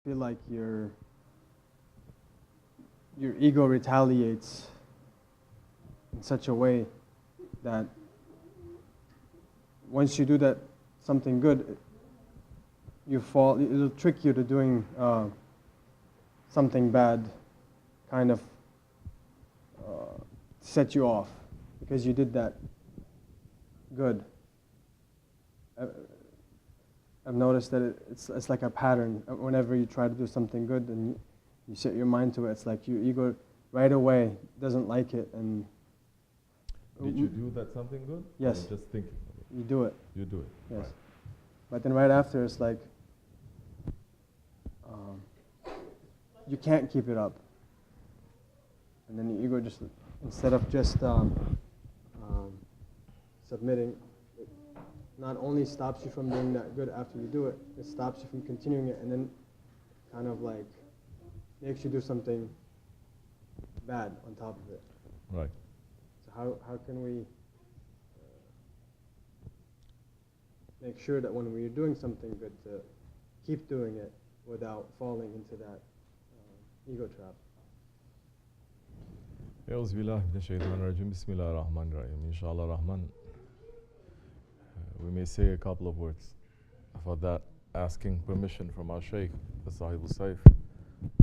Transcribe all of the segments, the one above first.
feel like your ego retaliates in such a way that once you do that something good, it'll trick you to doing something bad, kind of set you off because you did that good. I've noticed that it's like a pattern. Whenever you try to do something good and you set your mind to it, it's like your ego right away doesn't like it. And did you do that something good? Yes. Or just thinking of it? You do it. You do it. Yes. Right. But then right after, it's like you can't keep it up. And then your ego just, instead of just submitting, it not only stops you from doing that good after you do it, it stops you from continuing it, and then kind of like makes you do something bad on top of it. Right. So how can we make sure that when we're doing something good to keep doing it without falling into that ego trap? أعوذ بالله من الشيطان الرجيم بسم الله الرحمن الرحيم Inshallah Rahman. We may say a couple of words for that, asking permission from our Shaykh, the SahibulSaif,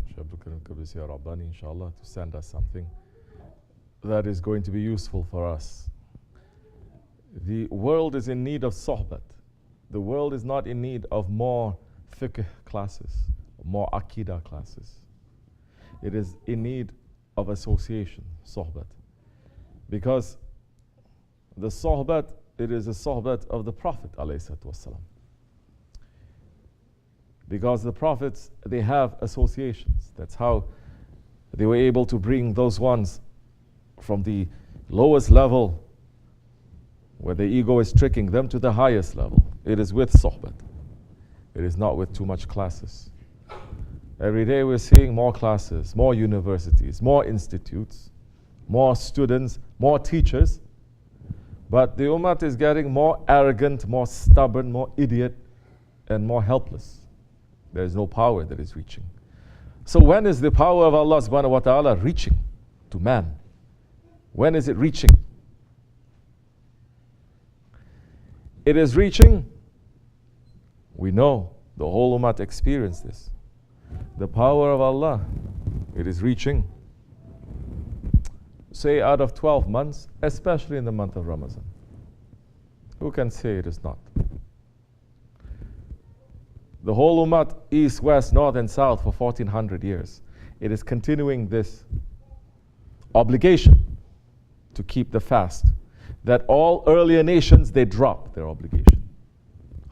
Shaykh Abdulkerim Kibrisi Rabbani, inshallah, to send us something that is going to be useful for us. The world is in need of sohbat. The world is not in need of more fiqh classes, more aqidah classes. It is in need of association, sohbat. Because the sohbat, it is a sohbat of the Prophet ﷺ. Because the Prophets, they have associations. That's how they were able to bring those ones from the lowest level, where the ego is tricking them, to the highest level. It is with sohbat. It is not with too much classes. Every day we're seeing more classes, more universities, more institutes, more students, more teachers. But the ummah is getting more arrogant, more stubborn, more idiot, and more helpless. There is no power that is reaching. So when is the power of Allah subhanahu wa ta'ala reaching to man? When is it reaching? It is reaching, we know, the whole ummah experienced this. The power of Allah, it is reaching, say out of 12 months, especially in the month of Ramzan. Who can say it is not? The whole ummah, east, west, north and south, for 1400 years, it is continuing this obligation to keep the fast that all earlier nations, they dropped their obligation.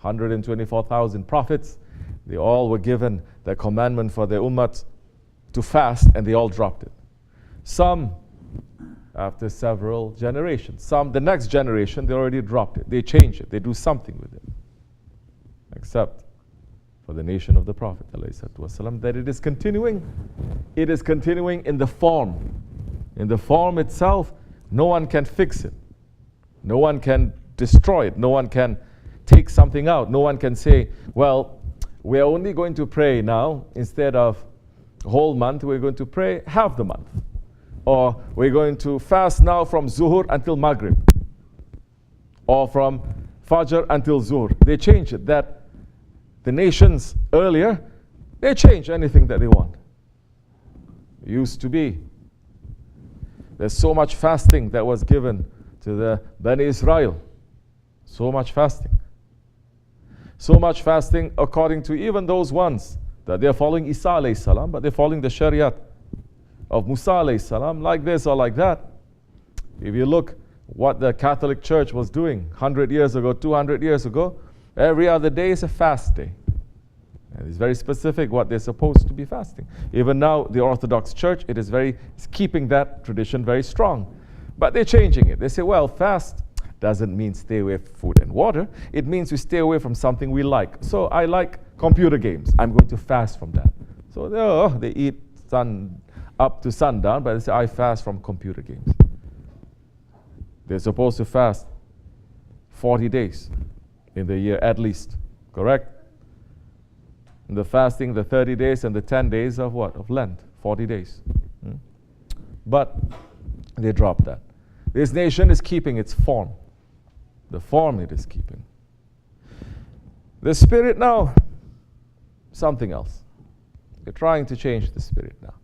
124,000 prophets, they all were given the commandment for their ummah to fast, and they all dropped it. Some after several generations. Some, the next generation, they already dropped it. They change it. They do something with it. Except for the nation of the Prophet ﷺ, that it is continuing. It is continuing in the form. In the form itself, no one can fix it. No one can destroy it. No one can take something out. No one can say, well, we're only going to pray now, instead of a whole month, we're going to pray half the month. Or we're going to fast now from Zuhur until Maghrib. Or from Fajr until Zuhr. They change it. That the nations earlier, they change anything that they want. It used to be. There's so much fasting that was given to the Bani Israel. So much fasting. So much fasting according to even those ones that they're following Isa alayhi salam, but they're following the Shariat of Musa alayhi salam, like this or like that. If you look what the Catholic Church was doing 100 years ago, 200 years ago, every other day is a fast day. And it's very specific what they're supposed to be fasting. Even now, the Orthodox Church, it's keeping that tradition very strong. But they're changing it. They say, well, fast doesn't mean stay away from food and water. It means we stay away from something we like. So I like computer games. I'm going to fast from that. So they eat up to sundown, but they say, I fast from computer games. They're supposed to fast 40 days in the year at least, correct? The fasting, the 30 days and the 10 days of what? Of Lent, 40 days. But they dropped that. This nation is keeping its form. The form it is keeping. The spirit now, something else. They're trying to change the spirit now.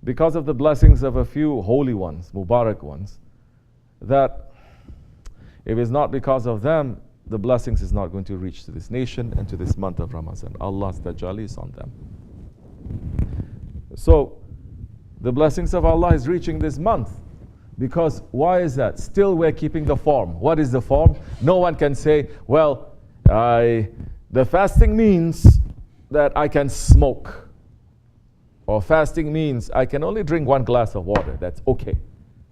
Because of the blessings of a few holy ones, Mubarak ones, that if it's not because of them, the blessings is not going to reach to this nation and to this month of Ramzan. Allah's tajalli is on them. So, the blessings of Allah is reaching this month. Because why is that? Still we're keeping the form. What is the form? No one can say, well, the fasting means that I can smoke. Or fasting means I can only drink 1 glass of water. That's okay.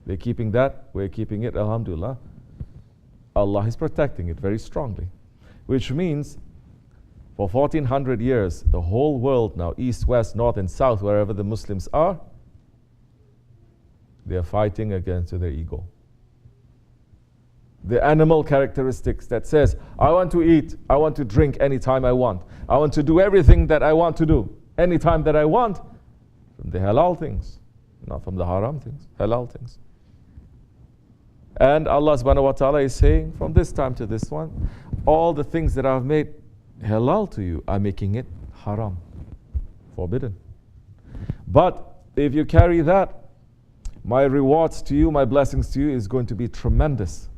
They're keeping that. We're keeping it. Alhamdulillah. Allah is protecting it very strongly. Which means for 1400 years, the whole world now, east, west, north and south, wherever the Muslims are, they are fighting against their ego. The animal characteristics that says, I want to eat, I want to drink anytime I want. I want to do everything that I want to do, anytime that I want, from the halal things, not from the haram things, halal things. And Allah subhanahu wa ta'ala is saying, from this time to this one, all the things that I've made halal to you, I'm making it haram, forbidden. But if you carry that, my rewards to you, my blessings to you is going to be tremendous,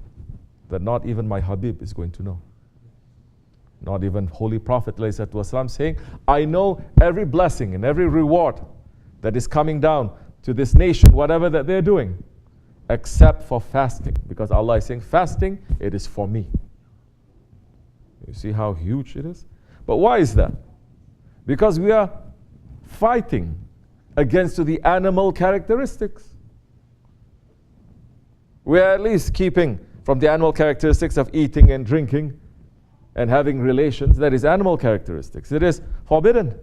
that not even my Habib is going to know. Not even Holy Prophet ﷺ saying, I know every blessing and every reward that is coming down to this nation, whatever that they're doing, except for fasting. Because Allah is saying, fasting, it is for me. You see how huge it is? But why is that? Because we are fighting against the animal characteristics. We are at least keeping from the animal characteristics of eating and drinking and having relations. That is animal characteristics. It is forbidden.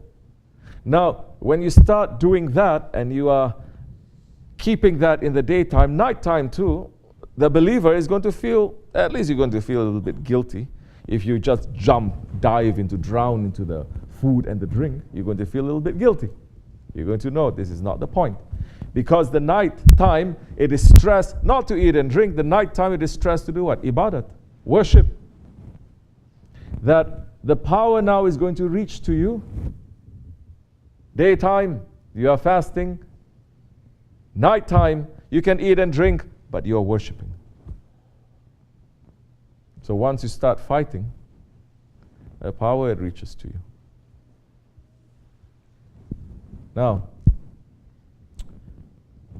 Now, when you start doing that and you are keeping that in the daytime, nighttime too, the believer is going to feel, at least you're going to feel a little bit guilty. If you just drown into the food and the drink, you're going to feel a little bit guilty. You're going to know this is not the point. Because the night time, it is stressed not to eat and drink. The night time, it is stressed to do what? Ibadat, worship. That the power now is going to reach to you. Daytime, you are fasting. Nighttime, you can eat and drink, but you are worshiping. So once you start fighting, the power, it reaches to you. Now,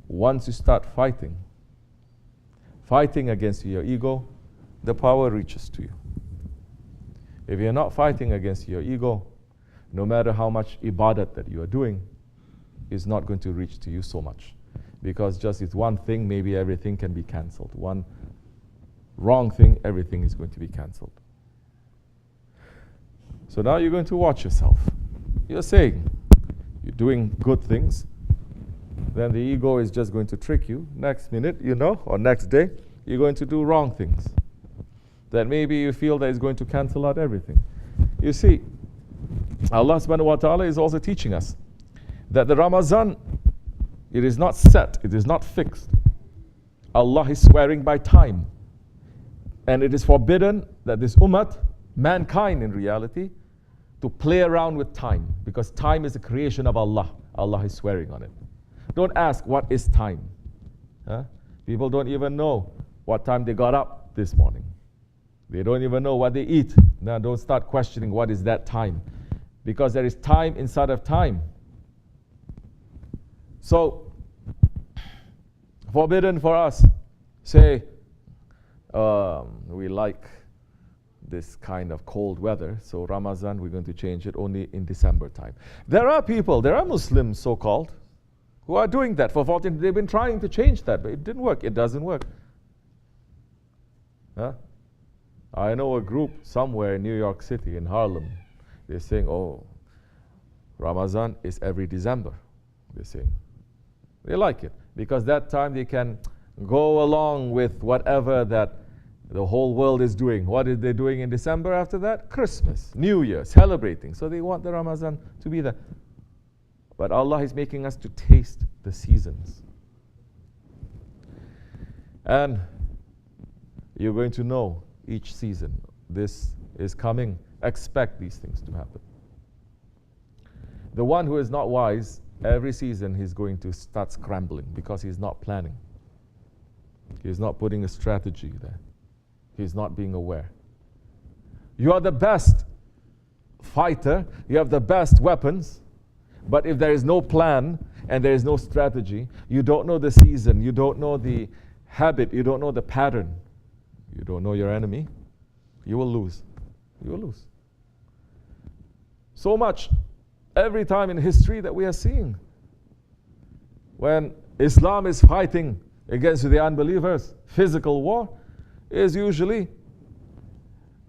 once you start fighting against your ego, the power reaches to you. If you're not fighting against your ego, no matter how much ibadat that you are doing, is not going to reach to you so much. Because just with one thing, maybe everything can be cancelled. One wrong thing, everything is going to be cancelled. So now you're going to watch yourself. You're saying, you're doing good things, then the ego is just going to trick you. Next minute, or next day, you're going to do wrong things. That maybe you feel that it's going to cancel out everything. You see, Allah subhanahu wa ta'ala is also teaching us that the Ramzan, it is not set, it is not fixed. Allah is swearing by time. And it is forbidden that this ummah, mankind in reality, to play around with time. Because time is a creation of Allah. Allah is swearing on it. Don't ask what is time. People don't even know what time they got up this morning. They don't even know what they eat. Now don't start questioning what is that time. Because there is time inside of time. So, forbidden for us. Say, we like this kind of cold weather, so Ramazan, we're going to change it only in December time. There are people, there are Muslims so-called, who are doing that for 14. They've been trying to change that, but it didn't work. It doesn't work. I know a group somewhere in New York City, in Harlem. They're saying, oh, Ramazan is every December. They're saying. They like it, because that time they can go along with whatever that the whole world is doing. What are they doing in December after that? Christmas, New Year, celebrating. So they want the Ramzan to be there. But Allah is making us to taste the seasons. And you're going to know each season, this is coming. Expect these things to happen. The one who is not wise, every season he's going to start scrambling because he's not planning. He's not putting a strategy there. He's not being aware. You are the best fighter, you have the best weapons, but if there is no plan and there is no strategy, you don't know the season, you don't know the habit, you don't know the pattern, you don't know your enemy, you will lose. You will lose. So much every time in history that we are seeing. When Islam is fighting against the unbelievers, physical war is usually,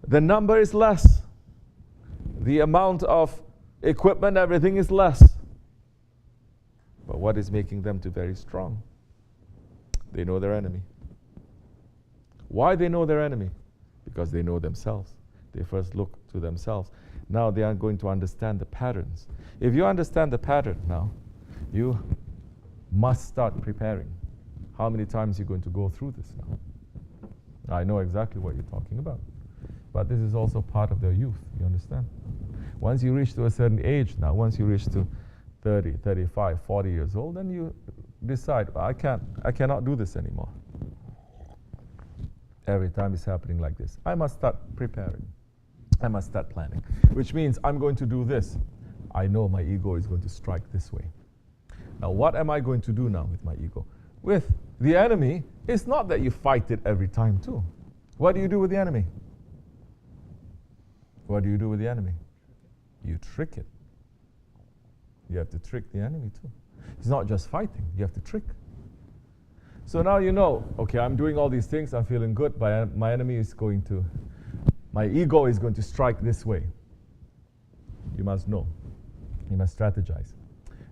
the number is less. The amount of equipment, everything is less. But what is making them to very strong? They know their enemy. Why they know their enemy? Because they know themselves. They first look to themselves. Now they are going to understand the patterns. If you understand the pattern now, you must start preparing. How many times are you going to go through this now? I know exactly what you're talking about. But this is also part of their youth, you understand? Once you reach to a certain age now, once you reach to 30, 35, 40 years old, then you decide, I cannot do this anymore. Every time it's happening like this. I must start preparing. I must start planning. Which means I'm going to do this. I know my ego is going to strike this way. Now what am I going to do now with my ego? With the enemy, it's not that you fight it every time too. What do you do with the enemy? What do you do with the enemy? You trick it. You have to trick the enemy too. It's not just fighting, you have to trick. So now you know, okay, I'm doing all these things, I'm feeling good, but my enemy is going to, my ego is going to strike this way. You must know. You must strategize.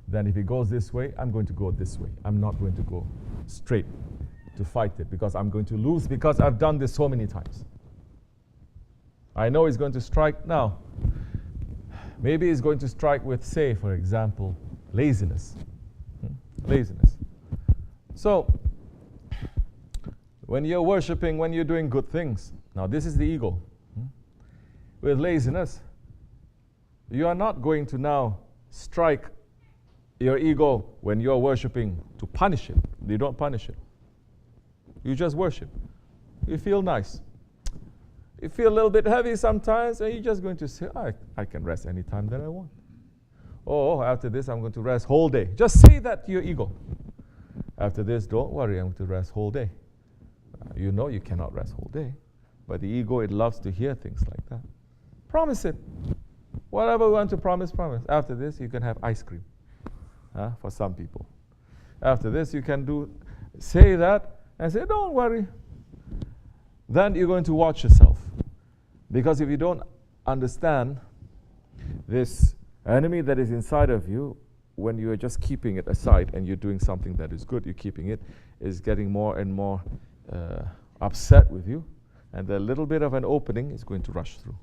Then if it goes this way, I'm going to go this way. I'm not going to go straight to fight it because I'm going to lose because I've done this so many times. I know he's going to strike now. Maybe he's going to strike with, say, for example, laziness. Laziness. So, when you're worshipping, when you're doing good things, now this is the ego. With laziness, you are not going to now strike your ego when you're worshipping to punish it. You don't punish it. You just worship. You feel nice. You feel a little bit heavy sometimes, and you're just going to say, I can rest any time that I want. Oh, after this, I'm going to rest whole day. Just say that to your ego. After this, don't worry, I'm going to rest whole day. You know you cannot rest whole day. But the ego, it loves to hear things like that. Promise it. Whatever you want to promise, promise. After this, you can have ice cream. For some people. After this, you can say that and say, don't worry. Then you're going to watch yourself. Because if you don't understand this enemy that is inside of you, when you are just keeping it aside and you're doing something that is good, you're keeping it, is getting more and more upset with you, and the little bit of an opening is going to rush through.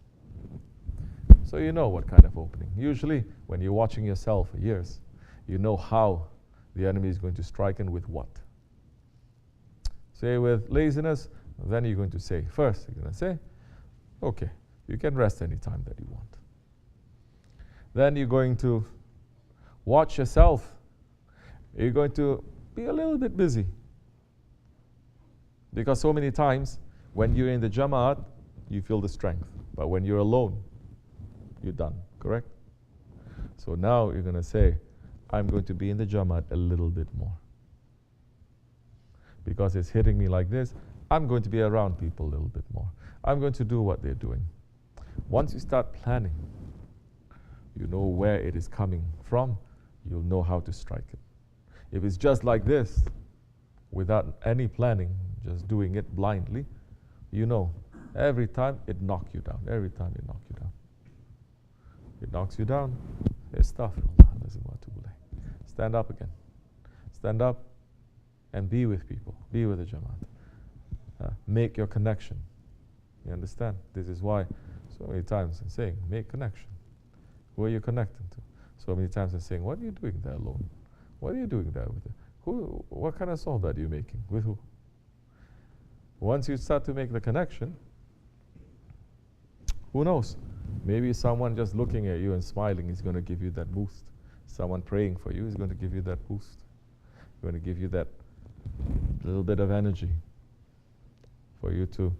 So you know what kind of opening. Usually, when you're watching yourself for years, you know how the enemy is going to strike and with what. Say with laziness, then you're going to say, first you're going to say, okay, you can rest any time that you want. Then you're going to watch yourself. You're going to be a little bit busy. Because so many times, when you're in the Jamaat, you feel the strength. But when you're alone, you're done, correct? So now you're going to say, I'm going to be in the Jamaat a little bit more. Because it's hitting me like this, I'm going to be around people a little bit more. I'm going to do what they're doing. Once you start planning, you know where it is coming from, you'll know how to strike it. If it's just like this, without any planning, just doing it blindly, you know, every time it knocks you down. Every time it knocks you down. It knocks you down. Astaghfirullah. Stand up again. Stand up and be with people. Be with the Jamaat. Make your connection. You understand? This is why so many times I'm saying, make connection. Who are you connecting to? So many times I'm saying, what are you doing there alone? What are you doing there with it? Who? What kind of sohbah are you making? With who? Once you start to make the connection, who knows? Maybe someone just looking at you and smiling is going to give you that boost. Someone praying for you is going to give you that boost. Going to give you that little bit of energy for you to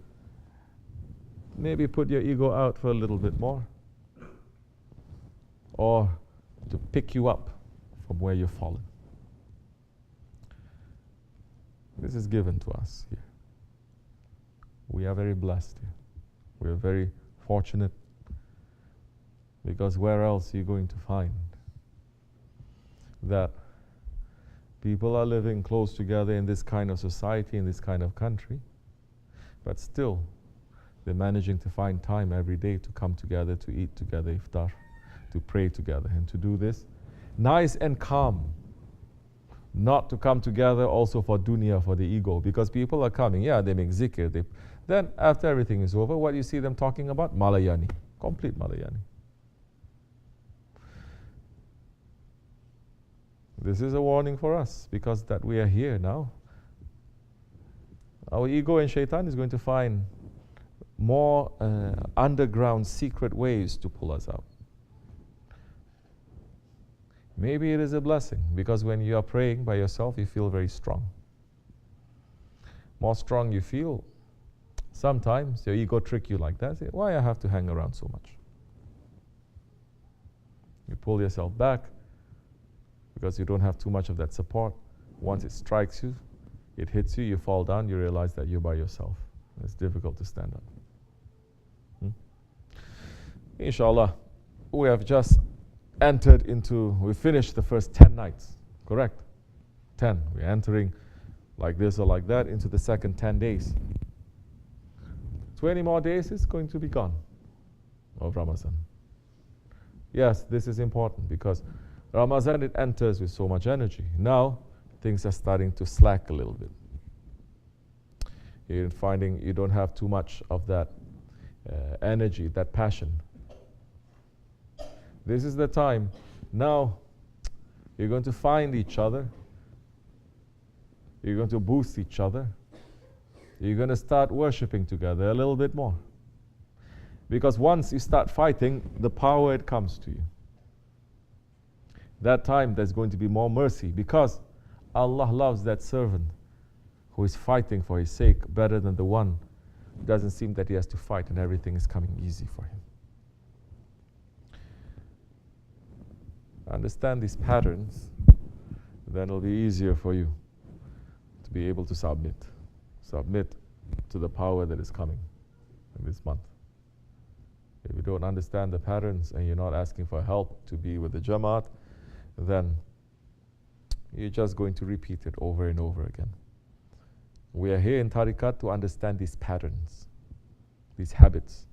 maybe put your ego out for a little bit more, or to pick you up from where you've fallen. This is given to us here. We are very blessed here. We are very fortunate, because where else are you going to find that people are living close together in this kind of society, in this kind of country, but still they're managing to find time every day to come together, to eat together, iftar, to pray together, and to do this nice and calm. Not to come together also for dunya, for the ego, because people are coming, yeah, they make zikr. Then after everything is over, what you see them talking about? Malayani, complete Malayani. This is a warning for us, because that we are here now. Our ego and shaitan is going to find more underground secret ways to pull us out. Maybe it is a blessing, because when you are praying by yourself, you feel very strong. More strong you feel, sometimes your ego trick you like that. Say, why I have to hang around so much? You pull yourself back, because you don't have too much of that support. Once it strikes you, it hits you, you fall down, you realize that you're by yourself. It's difficult to stand up. Inshallah, we have just entered into, we finished the first 10 nights, correct? 10. We're entering like this or like that into the second 10 days. 20 more days is going to be gone of Ramzan. Yes, this is important, because Ramzan, it enters with so much energy. Now, things are starting to slack a little bit. You're finding you don't have too much of that energy, that passion. This is the time. Now, you're going to find each other. You're going to boost each other. You're going to start worshipping together a little bit more. Because once you start fighting, the power, it comes to you. That time there's going to be more mercy, because Allah loves that servant who is fighting for His sake better than the one who doesn't seem that he has to fight and everything is coming easy for him. Understand these patterns, then it'll be easier for you to be able to submit to the power that is coming in this month. If you don't understand the patterns and you're not asking for help to be with the Jamaat, then you're just going to repeat it over and over again. We are here in Tariqat to understand these patterns, these habits,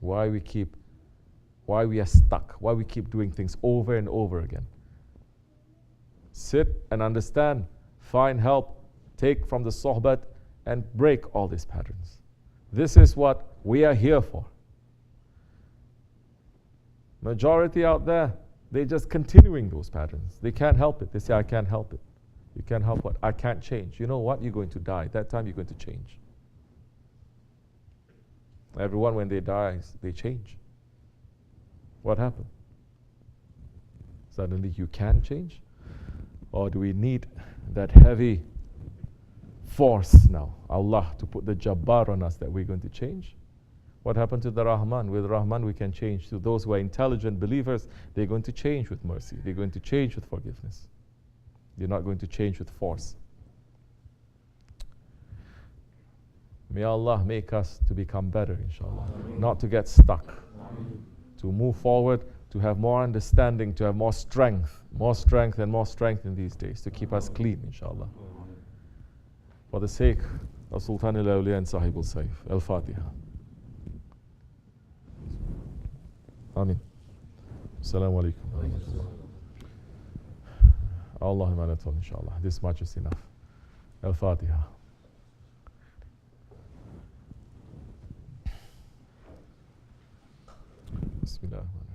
why we are stuck, why we keep doing things over and over again. Sit and understand, find help, take from the sohbat and break all these patterns. This is what we are here for. Majority out there, they're just continuing those patterns. They can't help it. They say, I can't help it. You can't help what? I can't change. You know what? You're going to die. That time you're going to change. Everyone, when they die, they change. What happened? Suddenly you can change? Or do we need that heavy force now, Allah, to put the Jabbar on us that we're going to change? What happened to the Rahman? With Rahman we can change. To those who are intelligent believers, they're going to change with mercy. They're going to change with forgiveness. They're not going to change with force. May Allah make us to become better, inshallah. Not to get stuck. To move forward, to have more understanding, to have more strength and more strength in these days, to keep us clean, inshallah. For the sake of Sultan al-Awliya and SahibulSaif. Al-Fatiha. Amin. Assalamu alaikum. Allahumma natal, inshallah. This much is enough. Al-Fatiha. Bismillah.